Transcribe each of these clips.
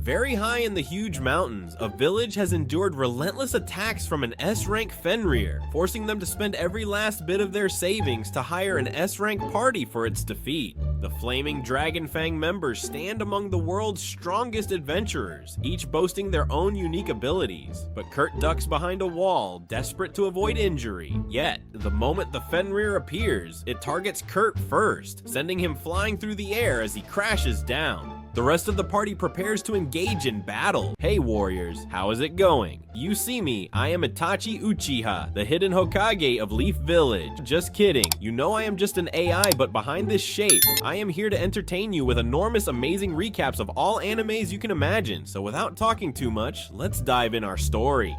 Very high in the huge mountains, a village has endured relentless attacks from an S-rank Fenrir, forcing them to spend every last bit of their savings to hire an S-rank party for its defeat. The Flaming Dragonfang members stand among the world's strongest adventurers, each boasting their own unique abilities. But Kurt ducks behind a wall, desperate to avoid injury. Yet, the moment the Fenrir appears, it targets Kurt first, sending him flying through the air as he crashes down. The rest of the party prepares to engage in battle. Hey warriors, how is it going? You see me, I am Itachi Uchiha, the hidden Hokage of Leaf Village. Just kidding, you know I am just an AI, but behind this shape, I am here to entertain you with enormous amazing recaps of all animes you can imagine. So without talking too much, let's dive in our story.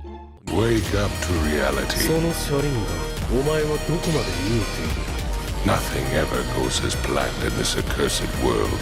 Wake up to reality. Nothing ever goes as planned in this accursed world.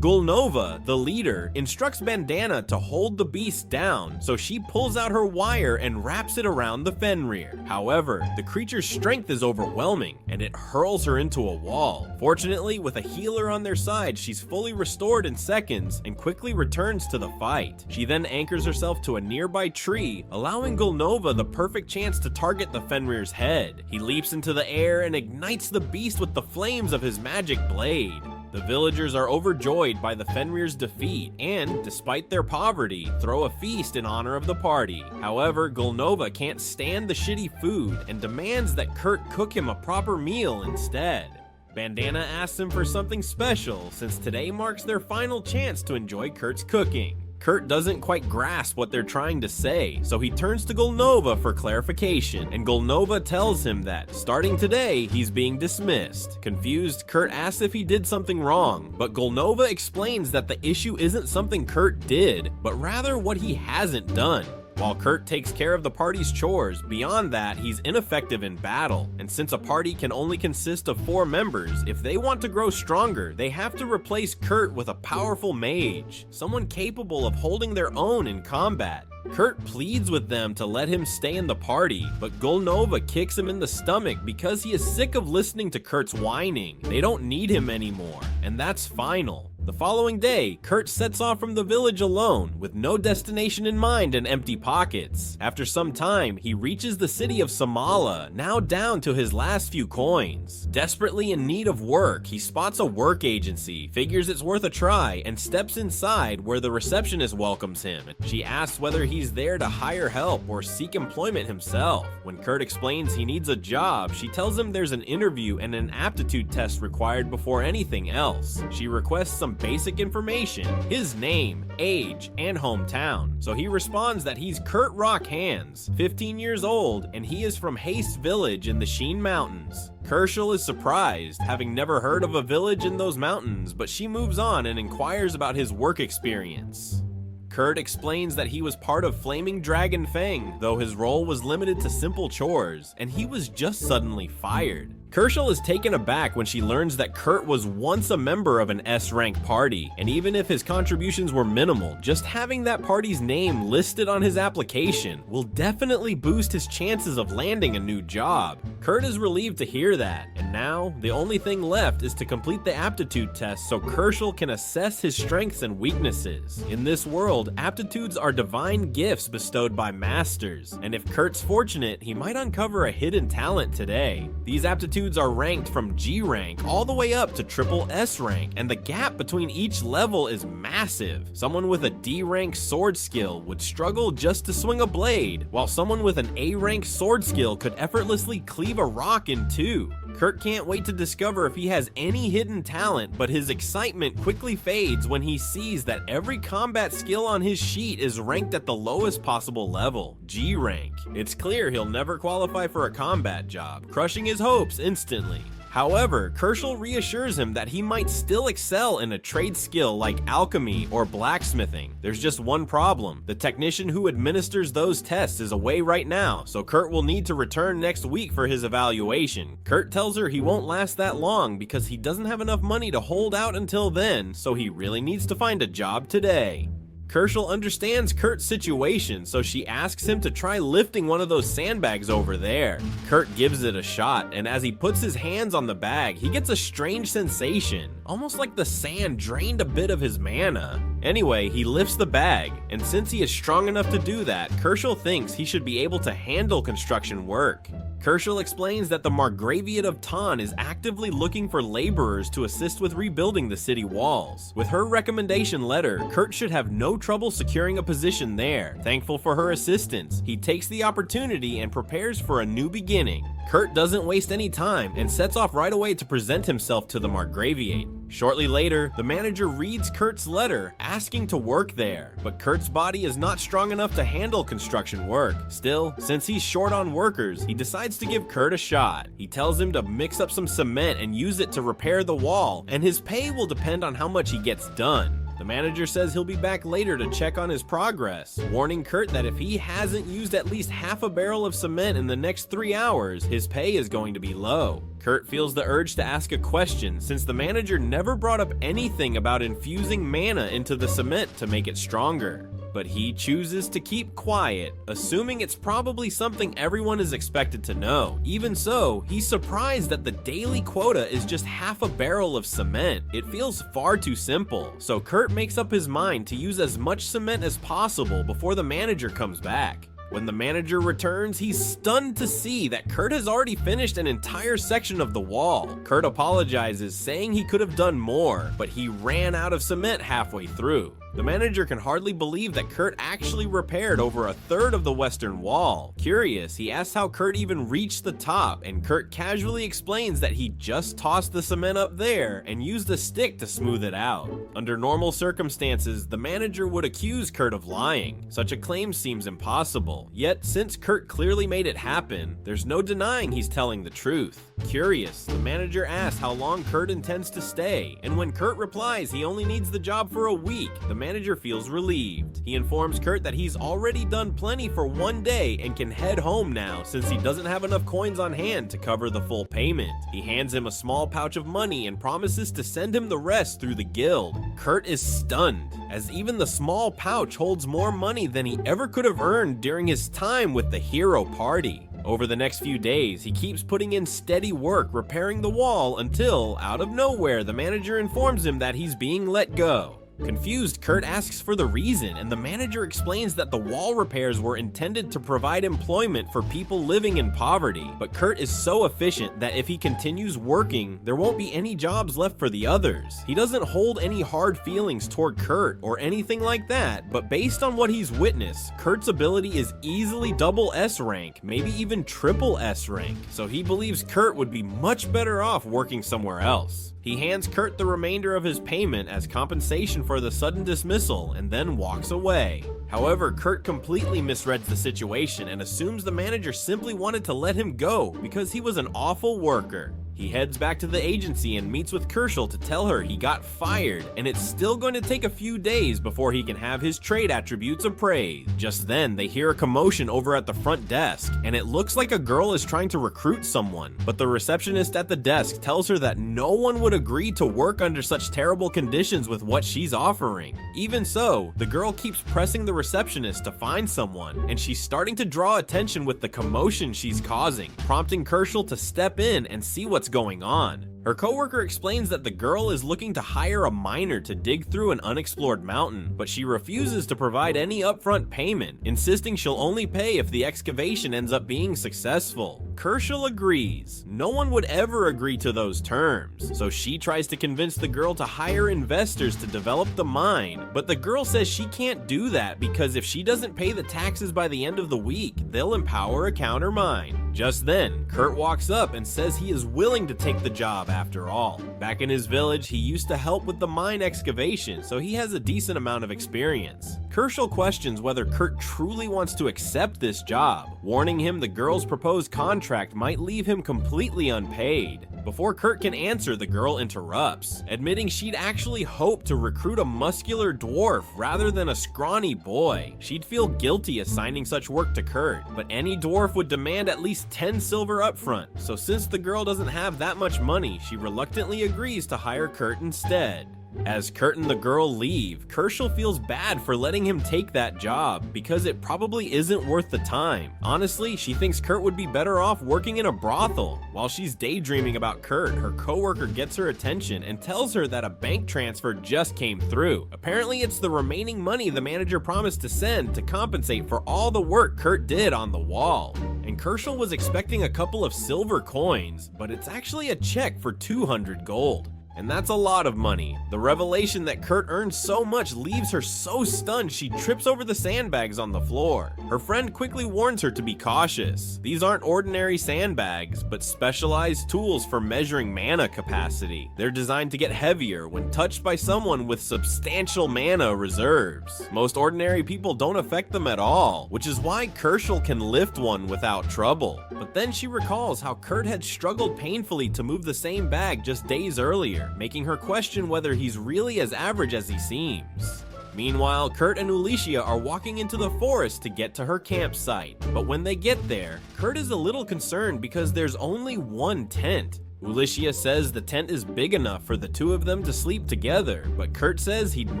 Gulnova, the leader, instructs Bandana to hold the beast down, so she pulls out her wire and wraps it around the Fenrir. However, the creature's strength is overwhelming, and it hurls her into a wall. Fortunately, with a healer on their side, she's fully restored in seconds and quickly returns to the fight. She then anchors herself to a nearby tree, allowing Gulnova the perfect chance to target the Fenrir's head. He leaps into the air and ignites the beast with the flames of his magic blade. The villagers are overjoyed by the Fenrir's defeat and, despite their poverty, throw a feast in honor of the party. However, Gulnova can't stand the shitty food and demands that Kurt cook him a proper meal instead. Bandana asks him for something special since today marks their final chance to enjoy Kurt's cooking. Kurt doesn't quite grasp what they're trying to say, so he turns to Gulnova for clarification, and Gulnova tells him that, starting today, he's being dismissed. Confused, Kurt asks if he did something wrong, but Gulnova explains that the issue isn't something Kurt did, but rather what he hasn't done. While Kurt takes care of the party's chores, beyond that, he's ineffective in battle. And since a party can only consist of 4 members, if they want to grow stronger, they have to replace Kurt with a powerful mage, someone capable of holding their own in combat. Kurt pleads with them to let him stay in the party, but Gulnova kicks him in the stomach because he is sick of listening to Kurt's whining. They don't need him anymore, and that's final. The following day, Kurt sets off from the village alone, with no destination in mind and empty pockets. After some time, he reaches the city of Samala, now down to his last few coins. Desperately in need of work, he spots a work agency, figures it's worth a try, and steps inside where the receptionist welcomes him. She asks whether he's there to hire help or seek employment himself. When Kurt explains he needs a job, she tells him there's an interview and an aptitude test required before anything else. She requests some basic information, his name, age, and hometown. So he responds that he's Kurt Rockhands, 15 years old, and he is from Haste Village in the Sheen Mountains. Kershal is surprised, having never heard of a village in those mountains, but she moves on and inquires about his work experience. Kurt explains that he was part of Flaming Dragon Fang, though his role was limited to simple chores, and he was just suddenly fired. Kershal is taken aback when she learns that Kurt was once a member of an S-rank party, and even if his contributions were minimal, just having that party's name listed on his application will definitely boost his chances of landing a new job. Kurt is relieved to hear that, and now the only thing left is to complete the aptitude test so Kershal can assess his strengths and weaknesses. In this world, aptitudes are divine gifts bestowed by masters, and if Kurt's fortunate, he might uncover a hidden talent today. These aptitudes are ranked from G rank all the way up to triple S rank, and the gap between each level is massive. Someone with a D rank sword skill would struggle just to swing a blade, while someone with an A rank sword skill could effortlessly cleave a rock in two. Kurt can't wait to discover if he has any hidden talent, but his excitement quickly fades when he sees that every combat skill on his sheet is ranked at the lowest possible level, G rank. It's clear he'll never qualify for a combat job, crushing his hopes instantly. However, Kershal reassures him that he might still excel in a trade skill like alchemy or blacksmithing. There's just one problem. The technician who administers those tests is away right now, so Kurt will need to return next week for his evaluation. Kurt tells her he won't last that long because he doesn't have enough money to hold out until then, so he really needs to find a job today. Kerschel understands Kurt's situation, so she asks him to try lifting one of those sandbags over there. Kurt gives it a shot, and as he puts his hands on the bag, he gets a strange sensation, almost like the sand drained a bit of his mana. Anyway, he lifts the bag, and since he is strong enough to do that, Kerschel thinks he should be able to handle construction work. Kerschel explains that the Margraviate of Tan is actively looking for laborers to assist with rebuilding the city walls. With her recommendation letter, Kurt should have no trouble securing a position there. Thankful for her assistance, he takes the opportunity and prepares for a new beginning. Kurt doesn't waste any time and sets off right away to present himself to the Margraviate. Shortly later, the manager reads Kurt's letter asking to work there, but Kurt's body is not strong enough to handle construction work. Still, since he's short on workers, he decides to give Kurt a shot. He tells him to mix up some cement and use it to repair the wall, and his pay will depend on how much he gets done. The manager says he'll be back later to check on his progress, warning Kurt that if he hasn't used at least half a barrel of cement in the next 3 hours, his pay is going to be low. Kurt feels the urge to ask a question since the manager never brought up anything about infusing mana into the cement to make it stronger. But he chooses to keep quiet, assuming it's probably something everyone is expected to know. Even so, he's surprised that the daily quota is just half a barrel of cement. It feels far too simple, so Kurt makes up his mind to use as much cement as possible before the manager comes back. When the manager returns, he's stunned to see that Kurt has already finished an entire section of the wall. Kurt apologizes, saying he could have done more, but he ran out of cement halfway through. The manager can hardly believe that Kurt actually repaired over a third of the western wall. Curious, he asks how Kurt even reached the top, and Kurt casually explains that he just tossed the cement up there and used a stick to smooth it out. Under normal circumstances, the manager would accuse Kurt of lying. Such a claim seems impossible, yet since Kurt clearly made it happen, there's no denying he's telling the truth. Curious, the manager asks how long Kurt intends to stay, and when Kurt replies he only needs the job for a week, the manager feels relieved. He informs Kurt that he's already done plenty for one day and can head home now since he doesn't have enough coins on hand to cover the full payment. He hands him a small pouch of money and promises to send him the rest through the guild. Kurt is stunned, as even the small pouch holds more money than he ever could have earned during his time with the hero party. Over the next few days, he keeps putting in steady work repairing the wall until, out of nowhere, the manager informs him that he's being let go. Confused, Kurt asks for the reason, and the manager explains that the wall repairs were intended to provide employment for people living in poverty, but Kurt is so efficient that if he continues working, there won't be any jobs left for the others. He doesn't hold any hard feelings toward Kurt or anything like that, but based on what he's witnessed, Kurt's ability is easily double S rank, maybe even triple S rank, so he believes Kurt would be much better off working somewhere else. He hands Kurt the remainder of his payment as compensation for the sudden dismissal and then walks away. However, Kurt completely misreads the situation and assumes the manager simply wanted to let him go because he was an awful worker. He heads back to the agency and meets with Kerschel to tell her he got fired, and it's still going to take a few days before he can have his trade attributes appraised. Just then, they hear a commotion over at the front desk, and it looks like a girl is trying to recruit someone, but the receptionist at the desk tells her that no one would agree to work under such terrible conditions with what she's offering. Even so, the girl keeps pressing the receptionist to find someone, and she's starting to draw attention with the commotion she's causing, prompting Kerschel to step in and see what's going on. Her coworker explains that the girl is looking to hire a miner to dig through an unexplored mountain, but she refuses to provide any upfront payment, insisting she'll only pay if the excavation ends up being successful. Kerschel agrees. No one would ever agree to those terms, so she tries to convince the girl to hire investors to develop the mine, but the girl says she can't do that because if she doesn't pay the taxes by the end of the week, they'll empower a counter mine. Just then, Kurt walks up and says he is willing to take the job after all. Back in his village, he used to help with the mine excavation, so he has a decent amount of experience. Kerschel questions whether Kurt truly wants to accept this job, warning him the girl's proposed contract might leave him completely unpaid. Before Kurt can answer, the girl interrupts, admitting she'd actually hoped to recruit a muscular dwarf rather than a scrawny boy. She'd feel guilty assigning such work to Kurt, but any dwarf would demand at least 10 silver upfront, so since the girl doesn't have that much money, she reluctantly agrees to hire Kurt instead. As Kurt and the girl leave, Kershal feels bad for letting him take that job because it probably isn't worth the time. Honestly, she thinks Kurt would be better off working in a brothel. While she's daydreaming about Kurt, her coworker gets her attention and tells her that a bank transfer just came through. Apparently, it's the remaining money the manager promised to send to compensate for all the work Kurt did on the wall. And Kershal was expecting a couple of silver coins, but it's actually a check for 200 gold. And that's a lot of money. The revelation that Kurt earned so much leaves her so stunned she trips over the sandbags on the floor. Her friend quickly warns her to be cautious. These aren't ordinary sandbags, but specialized tools for measuring mana capacity. They're designed to get heavier when touched by someone with substantial mana reserves. Most ordinary people don't affect them at all, which is why Kershal can lift one without trouble. But then she recalls how Kurt had struggled painfully to move the same bag just days earlier, making her question whether he's really as average as he seems. Meanwhile, Kurt and Uchiha are walking into the forest to get to her campsite, but when they get there, Kurt is a little concerned because there's only one tent. Uchiha says the tent is big enough for the two of them to sleep together, but Kurt says he'd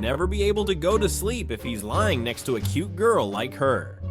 never be able to go to sleep if he's lying next to a cute girl like her.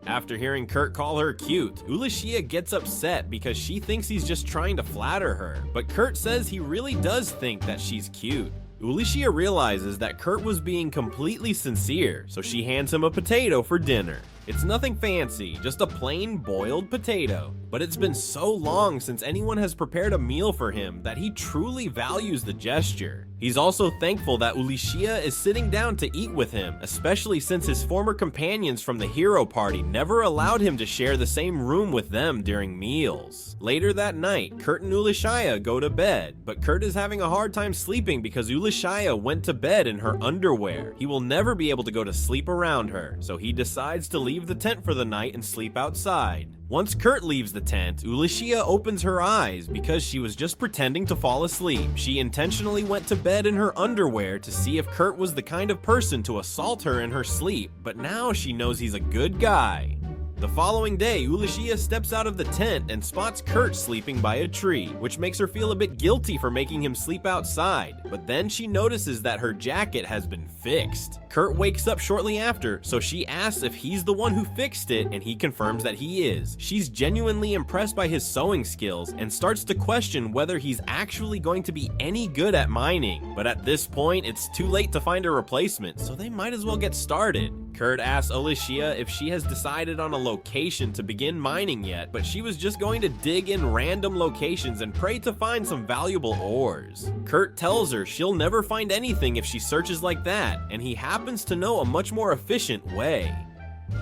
After hearing Kurt call her cute, Uchiha gets upset because she thinks he's just trying to flatter her, but Kurt says he really does think that she's cute. Uchiha realizes that Kurt was being completely sincere, so she hands him a potato for dinner. It's nothing fancy, just a plain boiled potato. But it's been so long since anyone has prepared a meal for him that he truly values the gesture. He's also thankful that Uchiha is sitting down to eat with him, especially since his former companions from the hero party never allowed him to share the same room with them during meals. Later that night, Kurt and Uchiha go to bed, but Kurt is having a hard time sleeping because Uchiha went to bed in her underwear. He will never be able to go to sleep around her, so he decides to leave the tent for the night and sleep outside. Once Kurt leaves the tent, Uchiha opens her eyes because she was just pretending to fall asleep. She intentionally went to bed in her underwear to see if Kurt was the kind of person to assault her in her sleep, but now she knows he's a good guy. The following day, Uchiha steps out of the tent and spots Kurt sleeping by a tree, which makes her feel a bit guilty for making him sleep outside, but then she notices that her jacket has been fixed. Kurt wakes up shortly after, so she asks if he's the one who fixed it, and he confirms that he is. She's genuinely impressed by his sewing skills and starts to question whether he's actually going to be any good at mining, but at this point, it's too late to find a replacement, so they might as well get started. Kurt asks Uchiha if she has decided on a location to begin mining yet, but she was just going to dig in random locations and pray to find some valuable ores. Kurt tells her she'll never find anything if she searches like that, and he happens to know a much more efficient way.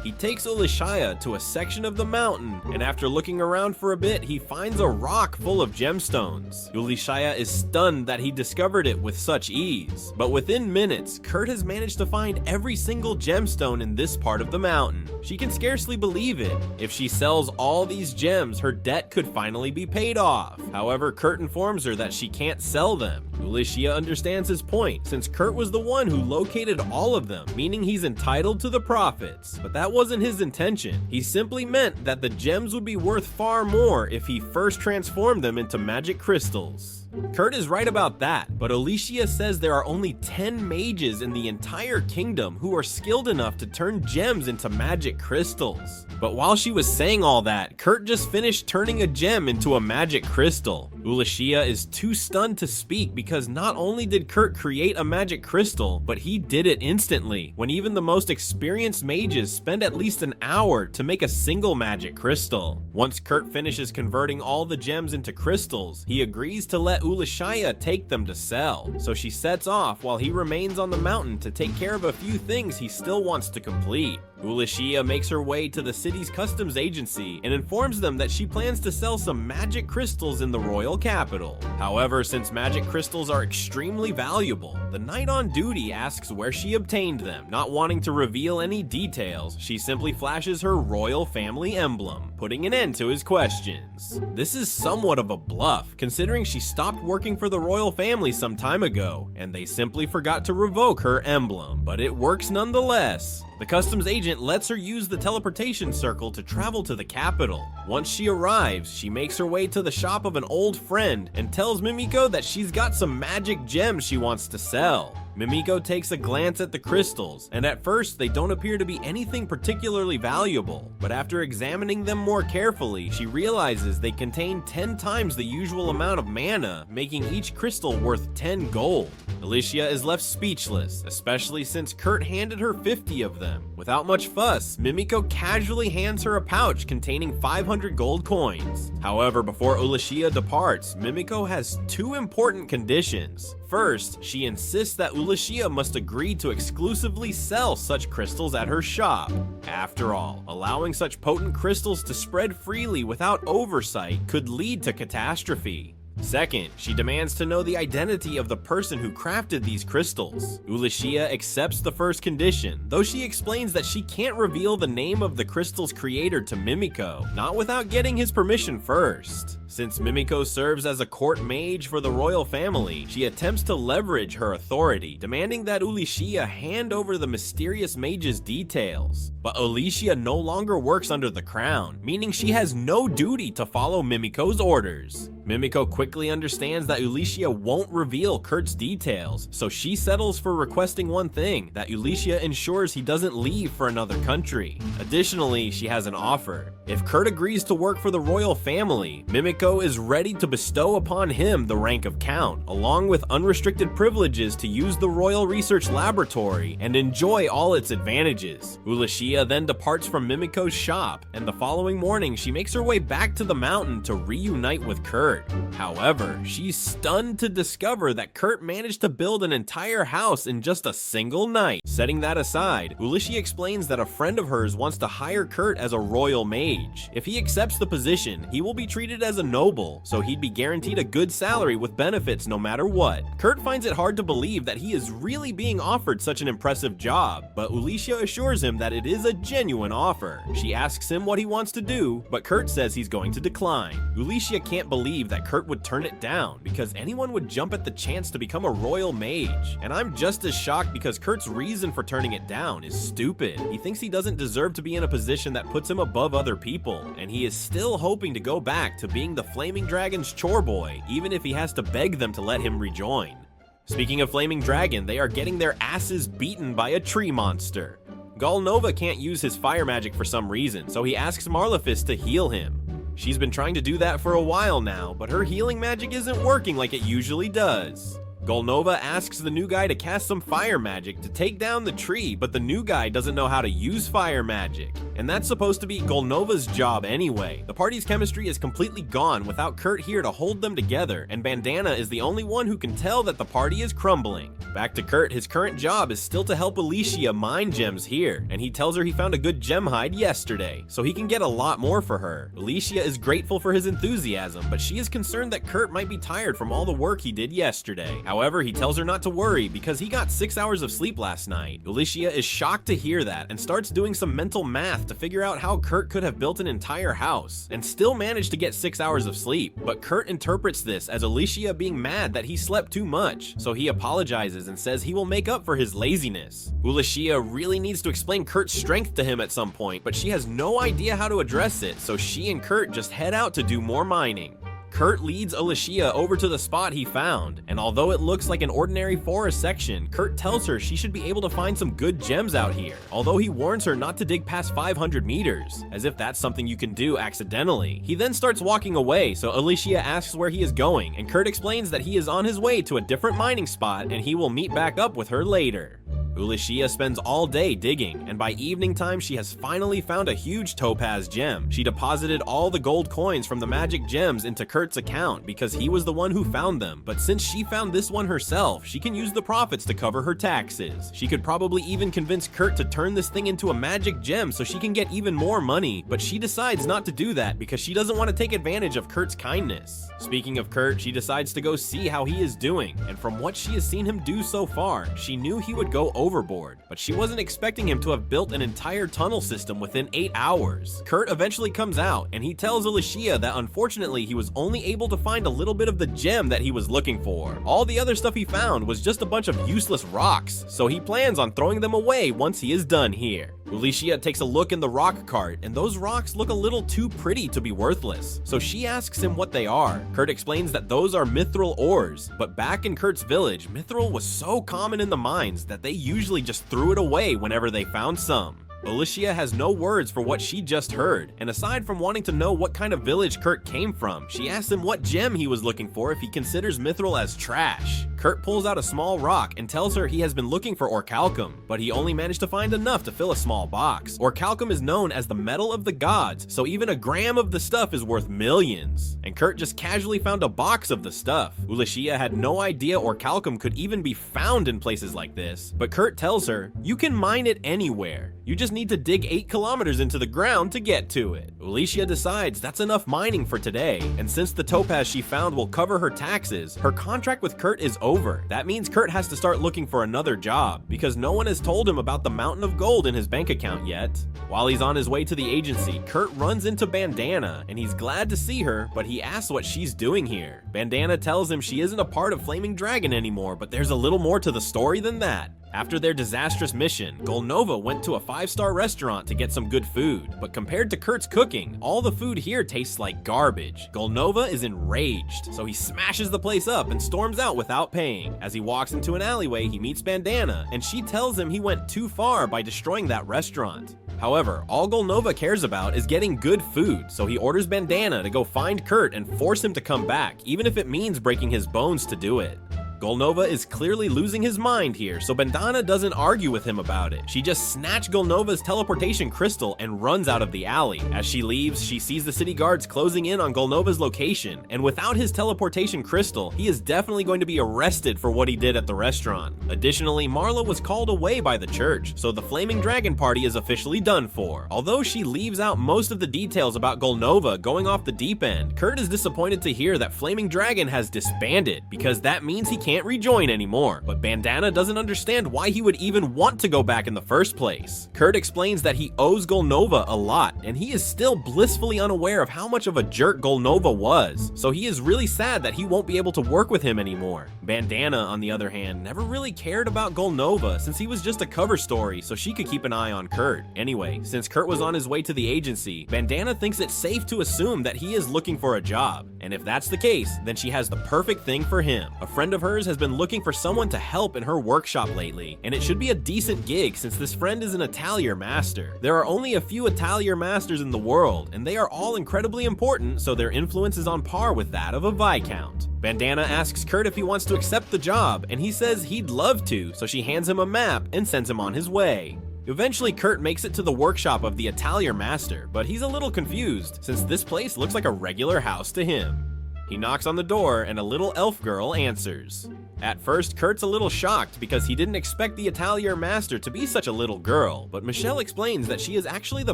He takes Uchiha to a section of the mountain, and after looking around for a bit, he finds a rock full of gemstones. Uchiha is stunned that he discovered it with such ease, but within minutes, Kurt has managed to find every single gemstone in this part of the mountain. She can scarcely believe it. If she sells all these gems, her debt could finally be paid off. However, Kurt informs her that she can't sell them. Uchiha understands his point, since Kurt was the one who located all of them, meaning he's entitled to the profits. But that wasn't his intention. He simply meant that the gems would be worth far more if he first transformed them into magic crystals. Kurt is right about that, but Uchiha says there are only 10 mages in the entire kingdom who are skilled enough to turn gems into magic crystals. But while she was saying all that, Kurt just finished turning a gem into a magic crystal. Uchiha is too stunned to speak because not only did Kurt create a magic crystal, but he did it instantly, when even the most experienced mages spend at least an hour to make a single magic crystal. Once Kurt finishes converting all the gems into crystals, he agrees to let Uchiha take them to sell, so she sets off while he remains on the mountain to take care of a few things he still wants to complete. Uchiha makes her way to the city's customs agency and informs them that she plans to sell some magic crystals in the royal capital. However, since magic crystals are extremely valuable, the knight on duty asks where she obtained them. Not wanting to reveal any details, she simply flashes her royal family emblem, putting an end to his questions. This is somewhat of a bluff, considering she stopped stopped working for the royal family some time ago, and they simply forgot to revoke her emblem, but it works nonetheless. The customs agent lets her use the teleportation circle to travel to the capital. Once she arrives, she makes her way to the shop of an old friend and tells Mimiko that she's got some magic gems she wants to sell. Mimiko takes a glance at the crystals, and at first they don't appear to be anything particularly valuable, but after examining them more carefully, she realizes they contain 10 times the usual amount of mana, making each crystal worth 10 gold. Alicia is left speechless, especially since Kurt handed her 50 of them. Without much fuss, Mimiko casually hands her a pouch containing 500 gold coins. However, before Alicia departs, Mimiko has 2 important conditions. First, she insists that Alicia must agree to exclusively sell such crystals at her shop. After all, allowing such potent crystals to spread freely without oversight could lead to catastrophe. Second, she demands to know the identity of the person who crafted these crystals. Uchiha accepts the first condition, though she explains that she can't reveal the name of the crystal's creator to Mimiko, not without getting his permission first. Since Mimiko serves as a court mage for the royal family, she attempts to leverage her authority, demanding that Uchiha hand over the mysterious mage's details. But Uchiha no longer works under the crown, meaning she has no duty to follow Mimiko's orders. Mimiko quickly understands that Uchiha won't reveal Kurt's details, so she settles for requesting one thing, that Uchiha ensures he doesn't leave for another country. Additionally, she has an offer. If Kurt agrees to work for the royal family, Mimiko is ready to bestow upon him the rank of Count, along with unrestricted privileges to use the Royal Research Laboratory and enjoy all its advantages. Uchiha then departs from Mimiko's shop, and the following morning she makes her way back to the mountain to reunite with Kurt. However, she's stunned to discover that Kurt managed to build an entire house in just a single night. Setting that aside, Uchiha explains that a friend of hers wants to hire Kurt as a royal mage. If he accepts the position, he will be treated as a noble, so he'd be guaranteed a good salary with benefits no matter what. Kurt finds it hard to believe that he is really being offered such an impressive job, but Uchiha assures him that it is a genuine offer. She asks him what he wants to do, but Kurt says he's going to decline. Uchiha can't believe that Kurt would turn it down, because anyone would jump at the chance to become a royal mage. And I'm just as shocked because Kurt's reason for turning it down is stupid. He thinks he doesn't deserve to be in a position that puts him above other people, and he is still hoping to go back to being the Flaming Dragon's chore boy, even if he has to beg them to let him rejoin. Speaking of Flaming Dragon, they are getting their asses beaten by a tree monster. Galnova can't use his fire magic for some reason, so he asks Marlefist to heal him. She's been trying to do that for a while now, but her healing magic isn't working like it usually does. Galnova asks the new guy to cast some fire magic to take down the tree, but the new guy doesn't know how to use fire magic. And that's supposed to be Galnova's job anyway. The party's chemistry is completely gone without Kurt here to hold them together, and Bandana is the only one who can tell that the party is crumbling. Back to Kurt, his current job is still to help Alicia mine gems here, and he tells her he found a good gem hide yesterday, so he can get a lot more for her. Alicia is grateful for his enthusiasm, but she is concerned that Kurt might be tired from all the work he did yesterday. However, he tells her not to worry because he got 6 hours of sleep last night. Alicia is shocked to hear that and starts doing some mental math to figure out how Kurt could have built an entire house and still managed to get 6 hours of sleep. But Kurt interprets this as Alicia being mad that he slept too much, so he apologizes and says he will make up for his laziness. Alicia really needs to explain Kurt's strength to him at some point, but she has no idea how to address it, so she and Kurt just head out to do more mining. Kurt leads Alicia over to the spot he found, and although it looks like an ordinary forest section, Kurt tells her she should be able to find some good gems out here, although he warns her not to dig past 500 meters, as if that's something you can do accidentally. He then starts walking away, so Alicia asks where he is going, and Kurt explains that he is on his way to a different mining spot and he will meet back up with her later. Uchiha spends all day digging, and by evening time she has finally found a huge topaz gem. She deposited all the gold coins from the magic gems into Kurt's account because he was the one who found them, but since she found this one herself, she can use the profits to cover her taxes. She could probably even convince Kurt to turn this thing into a magic gem so she can get even more money, but she decides not to do that because she doesn't want to take advantage of Kurt's kindness. Speaking of Kurt, she decides to go see how he is doing, and from what she has seen him do so far, she knew he would go overboard, but she wasn't expecting him to have built an entire tunnel system within 8 hours. Kurt eventually comes out, and he tells Uchiha that unfortunately he was only able to find a little bit of the gem that he was looking for. All the other stuff he found was just a bunch of useless rocks, so he plans on throwing them away once he is done here. Uchiha takes a look in the rock cart, and those rocks look a little too pretty to be worthless, so she asks him what they are. Kurt explains that those are mithril ores, but back in Kurt's village, mithril was so common in the mines that they usually just threw it away whenever they found some. Uchiha has no words for what she just heard, and aside from wanting to know what kind of village Kurt came from, she asks him what gem he was looking for if he considers mithril as trash. Kurt pulls out a small rock and tells her he has been looking for orichalcum, but he only managed to find enough to fill a small box. Orichalcum is known as the metal of the gods, so even a gram of the stuff is worth millions. And Kurt just casually found a box of the stuff. Uchiha had no idea orichalcum could even be found in places like this, but Kurt tells her, "You can mine it anywhere. You just need to dig 8 kilometers into the ground to get to it." Uchiha decides that's enough mining for today, and since the topaz she found will cover her taxes, her contract with Kurt is over. That means Kurt has to start looking for another job, because no one has told him about the mountain of gold in his bank account yet. While he's on his way to the agency, Kurt runs into Bandana, and he's glad to see her, but he asks what she's doing here. Bandana tells him she isn't a part of Flaming Dragon anymore, but there's a little more to the story than that. After their disastrous mission, Golnova went to a 5-star restaurant to get some good food, but compared to Kurt's cooking, all the food here tastes like garbage. Golnova is enraged, so he smashes the place up and storms out without paying. As he walks into an alleyway, he meets Bandana, and she tells him he went too far by destroying that restaurant. However, all Golnova cares about is getting good food, so he orders Bandana to go find Kurt and force him to come back, even if it means breaking his bones to do it. Golnova is clearly losing his mind here, so Bandana doesn't argue with him about it. She just snatched Golnova's teleportation crystal and runs out of the alley. As she leaves, she sees the city guards closing in on Golnova's location, and without his teleportation crystal, he is definitely going to be arrested for what he did at the restaurant. Additionally, Marla was called away by the church, so the Flaming Dragon party is officially done for. Although she leaves out most of the details about Golnova going off the deep end, Kurt is disappointed to hear that Flaming Dragon has disbanded, because that means he can't rejoin anymore, but Bandana doesn't understand why he would even want to go back in the first place. Kurt explains that he owes Golnova a lot, and he is still blissfully unaware of how much of a jerk Golnova was, so he is really sad that he won't be able to work with him anymore. Bandana, on the other hand, never really cared about Golnova since he was just a cover story so she could keep an eye on Kurt. Anyway, since Kurt was on his way to the agency, Bandana thinks it's safe to assume that he is looking for a job, and if that's the case, then she has the perfect thing for him. A friend of hers has been looking for someone to help in her workshop lately, and it should be a decent gig since this friend is an atelier master. There are only a few atelier masters in the world, and they are all incredibly important, so their influence is on par with that of a viscount. Bandana asks Kurt if he wants to accept the job, and he says he'd love to, so she hands him a map and sends him on his way. Eventually, Kurt makes it to the workshop of the atelier master, but he's a little confused since this place looks like a regular house to him. He knocks on the door and a little elf girl answers. At first, Kurt's a little shocked because he didn't expect the atelier master to be such a little girl, but Michelle explains that she is actually the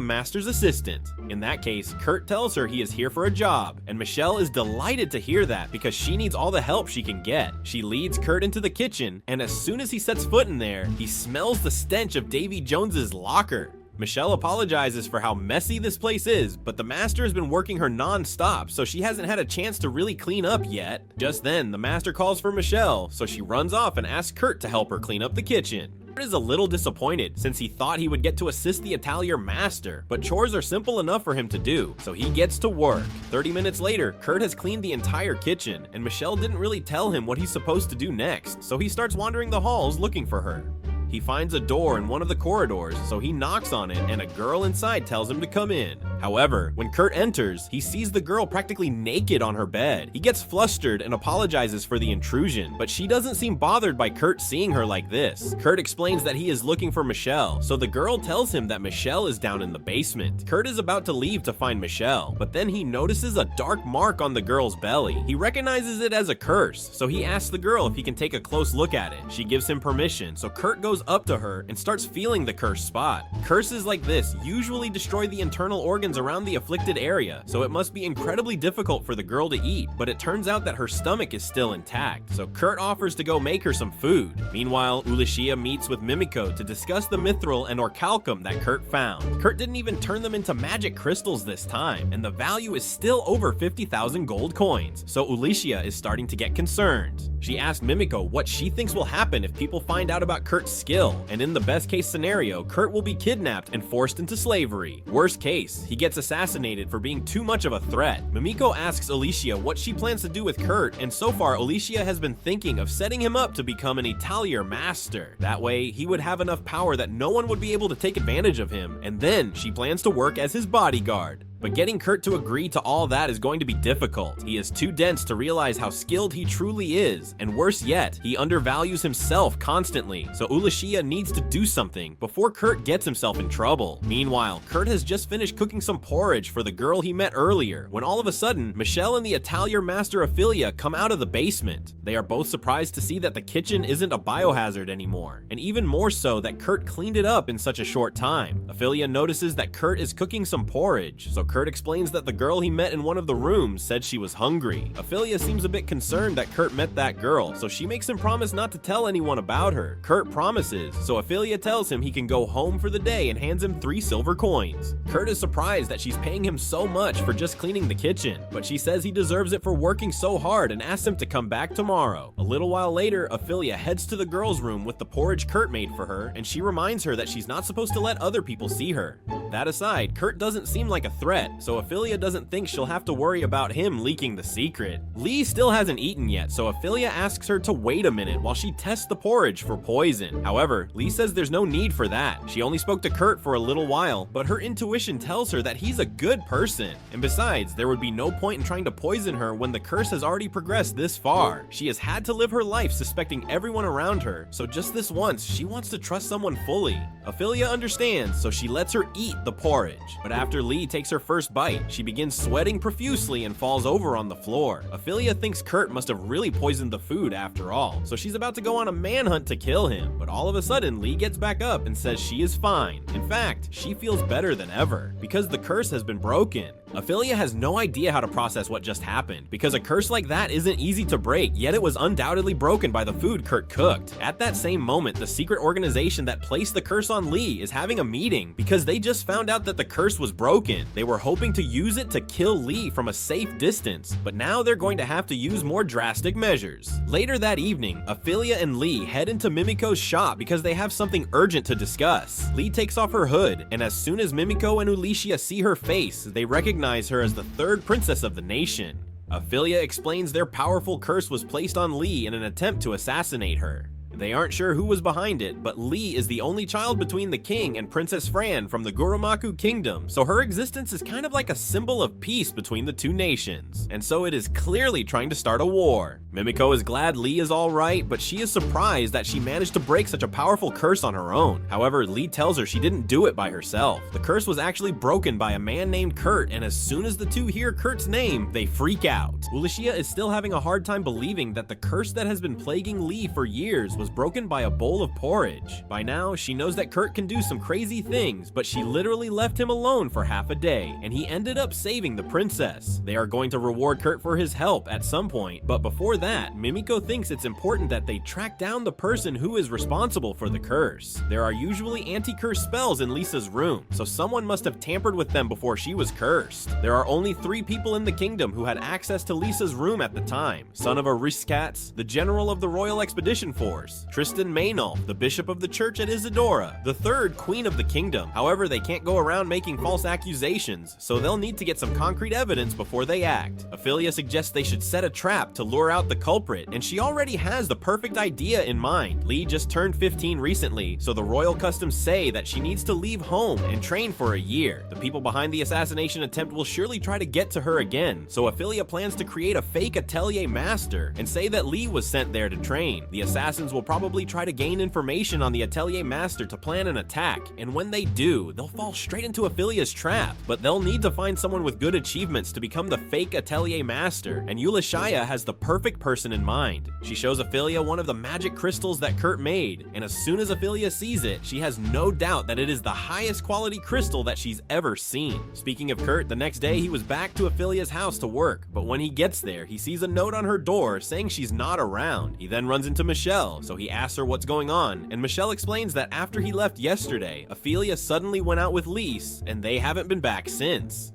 master's assistant. In that case, Kurt tells her he is here for a job, and Michelle is delighted to hear that because she needs all the help she can get. She leads Kurt into the kitchen, and as soon as he sets foot in there, he smells the stench of Davy Jones's locker. Michelle apologizes for how messy this place is, but the master has been working her non-stop, so she hasn't had a chance to really clean up yet. Just then, the master calls for Michelle, so she runs off and asks Kurt to help her clean up the kitchen. Kurt is a little disappointed since he thought he would get to assist the atelier master, but chores are simple enough for him to do, so he gets to work. 30 minutes later, Kurt has cleaned the entire kitchen, and Michelle didn't really tell him what he's supposed to do next, so he starts wandering the halls looking for her. He finds a door in one of the corridors, so he knocks on it, and a girl inside tells him to come in. However, when Kurt enters, he sees the girl practically naked on her bed. He gets flustered and apologizes for the intrusion, but she doesn't seem bothered by Kurt seeing her like this. Kurt explains that he is looking for Michelle, so the girl tells him that Michelle is down in the basement. Kurt is about to leave to find Michelle, but then he notices a dark mark on the girl's belly. He recognizes it as a curse, so he asks the girl if he can take a close look at it. She gives him permission, so Kurt goes up to her and starts feeling the cursed spot. Curses like this usually destroy the internal organs aliens around the afflicted area, so it must be incredibly difficult for the girl to eat, but it turns out that her stomach is still intact, so Kurt offers to go make her some food. Meanwhile, Uchiha meets with Mimiko to discuss the mithril and orichalcum that Kurt found. Kurt didn't even turn them into magic crystals this time, and the value is still over 50,000 gold coins, so Uchiha is starting to get concerned. She asked Mimiko what she thinks will happen if people find out about Kurt's skill, and in the best case scenario, Kurt will be kidnapped and forced into slavery. Worst case, he gets assassinated for being too much of a threat. Mimiko asks Uchiha what she plans to do with Kurt, and so far Uchiha has been thinking of setting him up to become an Italian master. That way, he would have enough power that no one would be able to take advantage of him, and then she plans to work as his bodyguard. But getting Kurt to agree to all that is going to be difficult. He is too dense to realize how skilled he truly is, and worse yet, he undervalues himself constantly, so Uchiha needs to do something before Kurt gets himself in trouble. Meanwhile, Kurt has just finished cooking some porridge for the girl he met earlier, when all of a sudden, Michelle and the Italian master Ophelia come out of the basement. They are both surprised to see that the kitchen isn't a biohazard anymore, and even more so that Kurt cleaned it up in such a short time. Ophelia notices that Kurt is cooking some porridge, so Kurt explains that the girl he met in one of the rooms said she was hungry. Ophelia seems a bit concerned that Kurt met that girl, so she makes him promise not to tell anyone about her. Kurt promises, so Ophelia tells him he can go home for the day and hands him 3 silver coins. Kurt is surprised that she's paying him so much for just cleaning the kitchen, but she says he deserves it for working so hard and asks him to come back tomorrow. A little while later, Ophelia heads to the girl's room with the porridge Kurt made for her, and she reminds her that she's not supposed to let other people see her. That aside, Kurt doesn't seem like a threat, so Ophelia doesn't think she'll have to worry about him leaking the secret. Lee still hasn't eaten yet, so Ophelia asks her to wait a minute while she tests the porridge for poison. However, Lee says there's no need for that. She only spoke to Kurt for a little while, but her intuition tells her that he's a good person. And besides, there would be no point in trying to poison her when the curse has already progressed this far. She has had to live her life suspecting everyone around her, so just this once, she wants to trust someone fully. Ophelia understands, so she lets her eat the porridge. But after Lee takes her first bite, she begins sweating profusely and falls over on the floor. Ophelia thinks Kurt must have really poisoned the food after all, so she's about to go on a manhunt to kill him, but all of a sudden Lee gets back up and says she is fine. In fact, she feels better than ever, because the curse has been broken. Ophelia has no idea how to process what just happened, because a curse like that isn't easy to break, yet it was undoubtedly broken by the food Kurt cooked. At that same moment, the secret organization that placed the curse on Lee is having a meeting, because they just found out that the curse was broken. They were hoping to use it to kill Lee from a safe distance, but now they're going to have to use more drastic measures. Later that evening, Ophelia and Lee head into Mimiko's shop because they have something urgent to discuss. Lee takes off her hood, and as soon as Mimiko and Uchiha see her face, they recognize her as the 3rd princess of the nation. Ophelia explains their powerful curse was placed on Lee in an attempt to assassinate her. They aren't sure who was behind it, but Lee is the only child between the king and Princess Fran from the Gurumaku kingdom, so her existence is kind of like a symbol of peace between the two nations, and so it is clearly trying to start a war. Mimiko is glad Lee is alright, but she is surprised that she managed to break such a powerful curse on her own. However, Lee tells her she didn't do it by herself. The curse was actually broken by a man named Kurt, and as soon as the two hear Kurt's name, they freak out. Uchiha is still having a hard time believing that the curse that has been plaguing Lee for years was broken by a bowl of porridge. By now, she knows that Kurt can do some crazy things, but she literally left him alone for half a day, and he ended up saving the princess. They are going to reward Kurt for his help at some point, but before that, Mimiko thinks it's important that they track down the person who is responsible for the curse. There are usually anti-curse spells in Lisa's room, so someone must have tampered with them before she was cursed. There are only 3 people in the kingdom who had access to Lisa's room at the time: son of a Riskats, the general of the Royal Expedition Force, Tristan Maynolf, the bishop of the church at Isadora, the 3rd queen of the kingdom. However, they can't go around making false accusations, so they'll need to get some concrete evidence before they act. Ophelia suggests they should set a trap to lure out the culprit, and she already has the perfect idea in mind. Lee just turned 15 recently, so the royal customs say that she needs to leave home and train for a year. The people behind the assassination attempt will surely try to get to her again, so Ophelia plans to create a fake atelier master and say that Lee was sent there to train. The assassins will will probably try to gain information on the Atelier Master to plan an attack, and when they do, they'll fall straight into Ophelia's trap. But they'll need to find someone with good achievements to become the fake Atelier Master, and Uchiha has the perfect person in mind. She shows Ophelia one of the magic crystals that Kurt made, and as soon as Ophelia sees it, she has no doubt that it is the highest quality crystal that she's ever seen. Speaking of Kurt, the next day he was back to Ophelia's house to work, but when he gets there, he sees a note on her door saying she's not around. He then runs into Michelle, so he asks her what's going on, and Michelle explains that after he left yesterday, Ophelia suddenly went out with Lise, and they haven't been back since.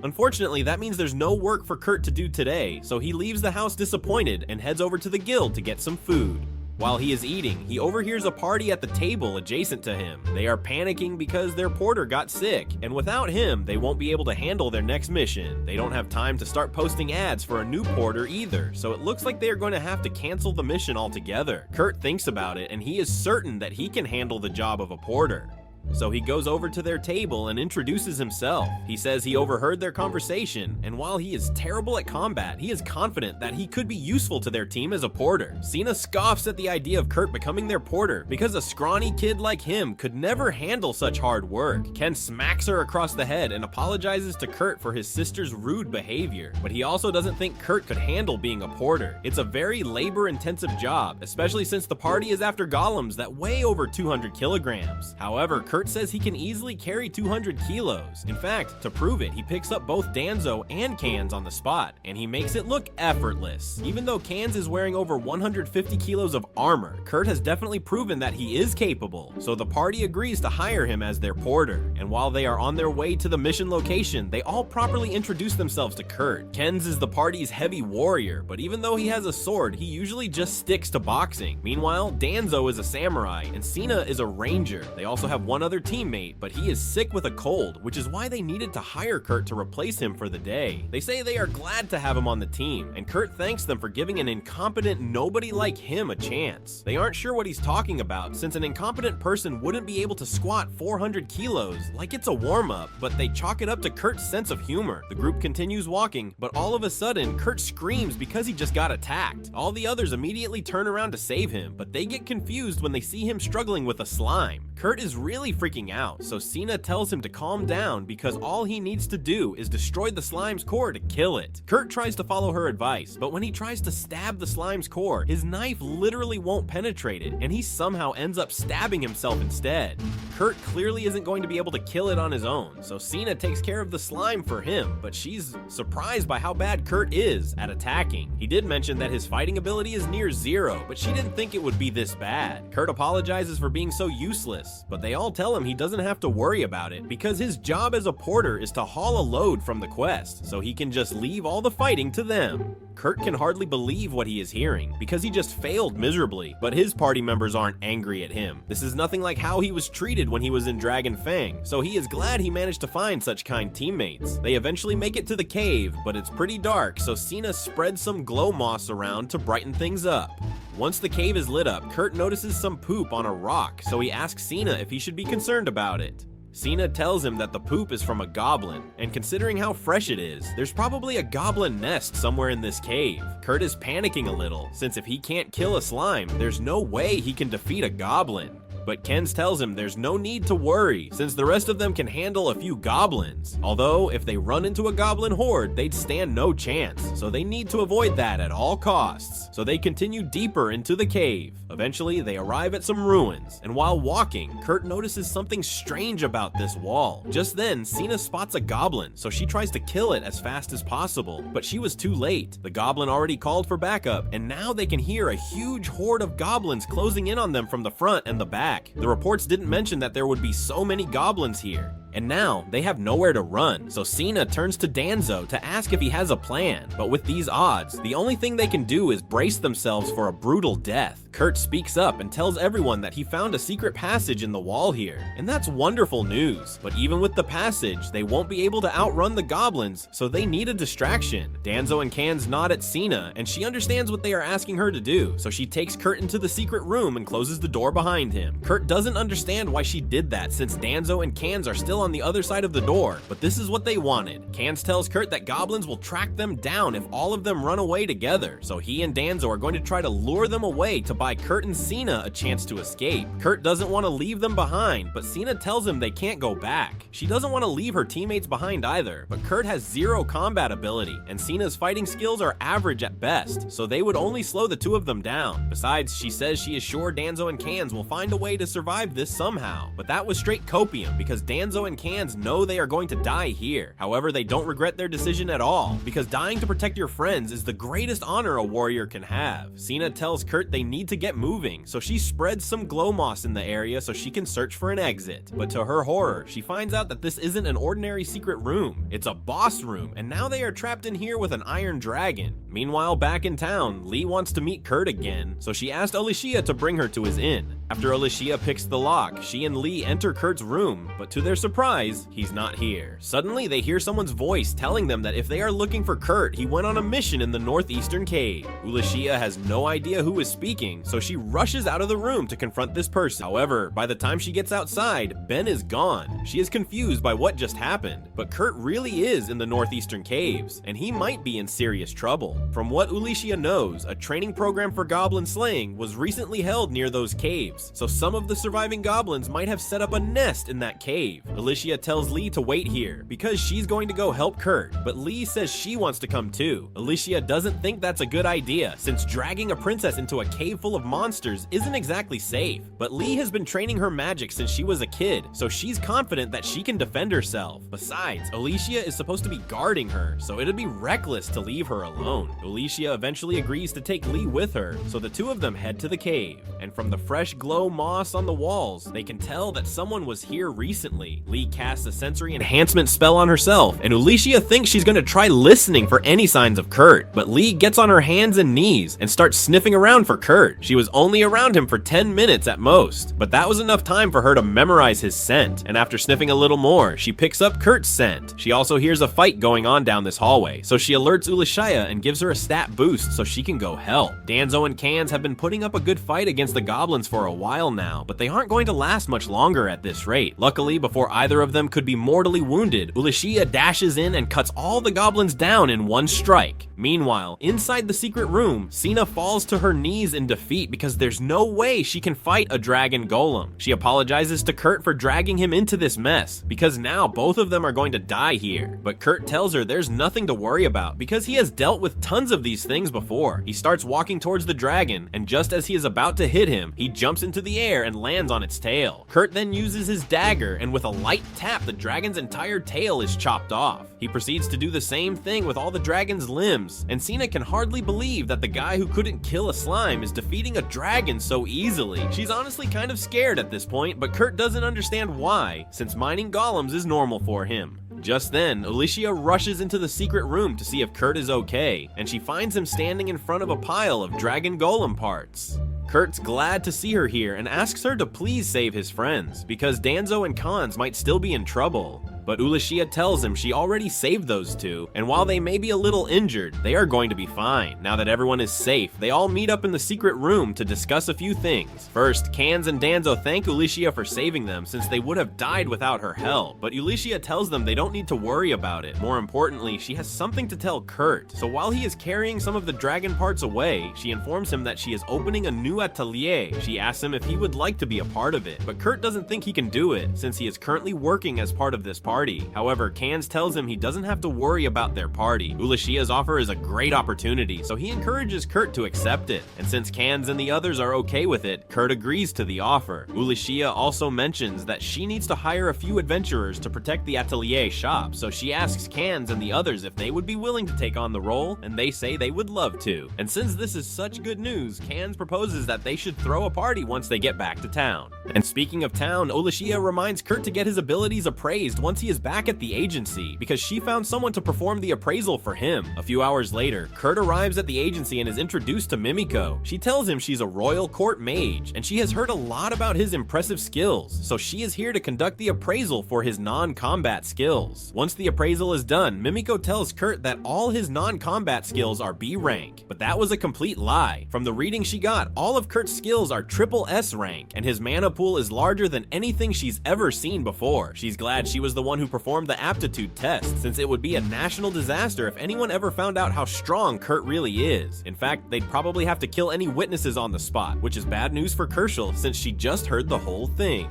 Unfortunately, that means there's no work for Kurt to do today, so he leaves the house disappointed and heads over to the guild to get some food. While he is eating, he overhears a party at the table adjacent to him. They are panicking because their porter got sick, and without him, they won't be able to handle their next mission. They don't have time to start posting ads for a new porter either, so it looks like they are going to have to cancel the mission altogether. Kurt thinks about it, and he is certain that he can handle the job of a porter. So he goes over to their table and introduces himself. He says he overheard their conversation, and while he is terrible at combat, he is confident that he could be useful to their team as a porter. Sina scoffs at the idea of Kurt becoming their porter because a scrawny kid like him could never handle such hard work. Ken smacks her across the head and apologizes to Kurt for his sister's rude behavior, but he also doesn't think Kurt could handle being a porter. It's a very labor-intensive job, especially since the party is after golems that weigh over 200 kilograms. However, Kurt says he can easily carry 200 kilos. In fact, to prove it, he picks up both Danzo and Cans on the spot, and he makes it look effortless. Even though Cans is wearing over 150 kilos of armor, Kurt has definitely proven that he is capable, so the party agrees to hire him as their porter. And while they are on their way to the mission location, they all properly introduce themselves to Kurt. Kens is the party's heavy warrior, but even though he has a sword, he usually just sticks to boxing. Meanwhile, Danzo is a samurai, and Sina is a ranger. They also have one other teammate, but he is sick with a cold, which is why they needed to hire Kurt to replace him for the day. They say they are glad to have him on the team, and Kurt thanks them for giving an incompetent nobody like him a chance. They aren't sure what he's talking about, since an incompetent person wouldn't be able to squat 400 kilos like it's a warm-up, but they chalk it up to Kurt's sense of humor. The group continues walking, but all of a sudden, Kurt screams because he just got attacked. All the others immediately turn around to save him, but they get confused when they see him struggling with a slime. Kurt is really freaking out, so Sina tells him to calm down because all he needs to do is destroy the slime's core to kill it. Kurt tries to follow her advice, but when he tries to stab the slime's core, his knife literally won't penetrate it, and he somehow ends up stabbing himself instead. Kurt clearly isn't going to be able to kill it on his own, so Sina takes care of the slime for him, but she's surprised by how bad Kurt is at attacking. He did mention that his fighting ability is near zero, but she didn't think it would be this bad. Kurt apologizes for being so useless, but they all tell him he doesn't have to worry about it because his job as a porter is to haul a load from the quest, so he can just leave all the fighting to them. Kurt can hardly believe what he is hearing because he just failed miserably, but his party members aren't angry at him. This is nothing like how he was treated when he was in Dragon Fang, so he is glad he managed to find such kind teammates. They eventually make it to the cave, but it's pretty dark, so Sina spreads some glow moss around to brighten things up. Once the cave is lit up, Kurt notices some poop on a rock, so he asks Sina if he should be concerned about it. Sina tells him that the poop is from a goblin, and considering how fresh it is, there's probably a goblin nest somewhere in this cave. Kurt is panicking a little, since if he can't kill a slime, there's no way he can defeat a goblin. But Kens tells him there's no need to worry, since the rest of them can handle a few goblins. Although, if they run into a goblin horde, they'd stand no chance, so they need to avoid that at all costs. So they continue deeper into the cave. Eventually, they arrive at some ruins, and while walking, Kurt notices something strange about this wall. Just then, Sina spots a goblin, so she tries to kill it as fast as possible, but she was too late. The goblin already called for backup, and now they can hear a huge horde of goblins closing in on them from the front and the back. The reports didn't mention that there would be so many goblins here. And now, they have nowhere to run, so Sina turns to Danzo to ask if he has a plan. But with these odds, the only thing they can do is brace themselves for a brutal death. Kurt speaks up and tells everyone that he found a secret passage in the wall here, and that's wonderful news. But even with the passage, they won't be able to outrun the goblins, so they need a distraction. Danzo and Cans nod at Sina, and she understands what they are asking her to do, so she takes Kurt into the secret room and closes the door behind him. Kurt doesn't understand why she did that, since Danzo and Cans are still on the other side of the door, but this is what they wanted. Cans tells Kurt that goblins will track them down if all of them run away together, so he and Danzo are going to try to lure them away to buy buy Kurt and Sina a chance to escape. Kurt doesn't want to leave them behind, but Sina tells him they can't go back. She doesn't want to leave her teammates behind either, but Kurt has zero combat ability, and Sina's fighting skills are average at best, so they would only slow the two of them down. Besides, she says she is sure Danzo and Cans will find a way to survive this somehow, but that was straight copium because Danzo and Cans know they are going to die here. However, they don't regret their decision at all, because dying to protect your friends is the greatest honor a warrior can have. Sina tells Kurt they need to get moving, so she spreads some glow moss in the area so she can search for an exit. But to her horror, she finds out that this isn't an ordinary secret room. It's a boss room, and now they are trapped in here with an iron dragon. Meanwhile, back in town, Lee wants to meet Kurt again, so she asked Uchiha to bring her to his inn. After Uchiha picks the lock, she and Lee enter Kurt's room, but to their surprise, he's not here. Suddenly, they hear someone's voice telling them that if they are looking for Kurt, he went on a mission in the northeastern cave. Uchiha has no idea who is speaking, so she rushes out of the room to confront this person. However, by the time she gets outside, Ben is gone. She is confused by what just happened, but Kurt really is in the northeastern caves, and he might be in serious trouble. From what Uchiha knows, a training program for goblin slaying was recently held near those caves, so some of the surviving goblins might have set up a nest in that cave. Uchiha tells Lee to wait here, because she's going to go help Kurt, but Lee says she wants to come too. Uchiha doesn't think that's a good idea, since dragging a princess into a cave full of monsters isn't exactly safe. But Lee has been training her magic since she was a kid, so she's confident that she can defend herself. Besides, Uchiha is supposed to be guarding her, so it'd be reckless to leave her alone. Uchiha eventually agrees to take Lee with her, so the two of them head to the cave. And from the fresh glow moss on the walls, they can tell that someone was here recently. Lee casts a sensory enhancement spell on herself, and Uchiha thinks she's gonna try listening for any signs of Kurt, but Lee gets on her hands and knees and starts sniffing around for Kurt. She was only around him for 10 minutes at most, but that was enough time for her to memorize his scent, and after sniffing a little more, she picks up Kurt's scent. She also hears a fight going on down this hallway, so she alerts Uchiha and gives her a stat boost so she can go help. Danzo and Cans have been putting up a good fight against the goblins for a while now, but they aren't going to last much longer at this rate. Luckily, before either of them could be mortally wounded, Uchiha dashes in and cuts all the goblins down in one strike. Meanwhile, inside the secret room, Sina falls to her knees in defeat because there's no way she can fight a dragon golem. She apologizes to Kurt for dragging him into this mess, because now both of them are going to die here. But Kurt tells her there's nothing to worry about because he has dealt with tons of these things before. He starts walking towards the dragon, and just as he is about to hit him, he jumps into the air and lands on its tail. Kurt then uses his dagger, and with a light tap, the dragon's entire tail is chopped off. He proceeds to do the same thing with all the dragon's limbs, and Sina can hardly believe that the guy who couldn't kill a slime is defeating a dragon so easily. She's honestly kind of scared at this point, but Kurt doesn't understand why, since mining golems is normal for him. Just then, Uchiha rushes into the secret room to see if Kurt is okay, and she finds him standing in front of a pile of dragon golem parts. Kurt's glad to see her here and asks her to please save his friends, because Danzo and Cons might still be in trouble. But Uchiha tells him she already saved those two, and while they may be a little injured, they are going to be fine. Now that everyone is safe, they all meet up in the secret room to discuss a few things. First, Cans and Danzo thank Uchiha for saving them since they would have died without her help, but Uchiha tells them they don't need to worry about it. More importantly, she has something to tell Kurt, so while he is carrying some of the dragon parts away, she informs him that she is opening a new atelier. She asks him if he would like to be a part of it, but Kurt doesn't think he can do it since he is currently working as part of this party. However, Cans tells him he doesn't have to worry about their party. Uchiha's offer is a great opportunity, so he encourages Kurt to accept it. And since Cans and the others are okay with it, Kurt agrees to the offer. Uchiha also mentions that she needs to hire a few adventurers to protect the atelier shop, so she asks Cans and the others if they would be willing to take on the role, and they say they would love to. And since this is such good news, Cans proposes that they should throw a party once they get back to town. And speaking of town, Uchiha reminds Kurt to get his abilities appraised once he is back at the agency, because she found someone to perform the appraisal for him. A few hours later, Kurt arrives at the agency and is introduced to Mimiko. She tells him she's a royal court mage, and she has heard a lot about his impressive skills, so she is here to conduct the appraisal for his non-combat skills. Once the appraisal is done, Mimiko tells Kurt that all his non-combat skills are B rank, but that was a complete lie. From the reading she got, all of Kurt's skills are triple S rank, and his mana pool is larger than anything she's ever seen before. She's glad she was the one one who performed the aptitude test, since it would be a national disaster if anyone ever found out how strong Kurt really is. In fact, they'd probably have to kill any witnesses on the spot, which is bad news for Kerschel since she just heard the whole thing.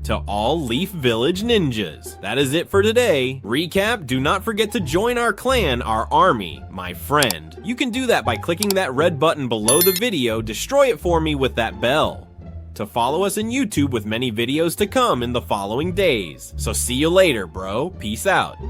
To all Leaf Village ninjas, that is it for today. Recap, do not forget to join our clan, our army, my friend. You can do that by clicking that red button below the video, destroy it for me with that bell. To follow us on YouTube with many videos to come in the following days. So see you later, bro. Peace out.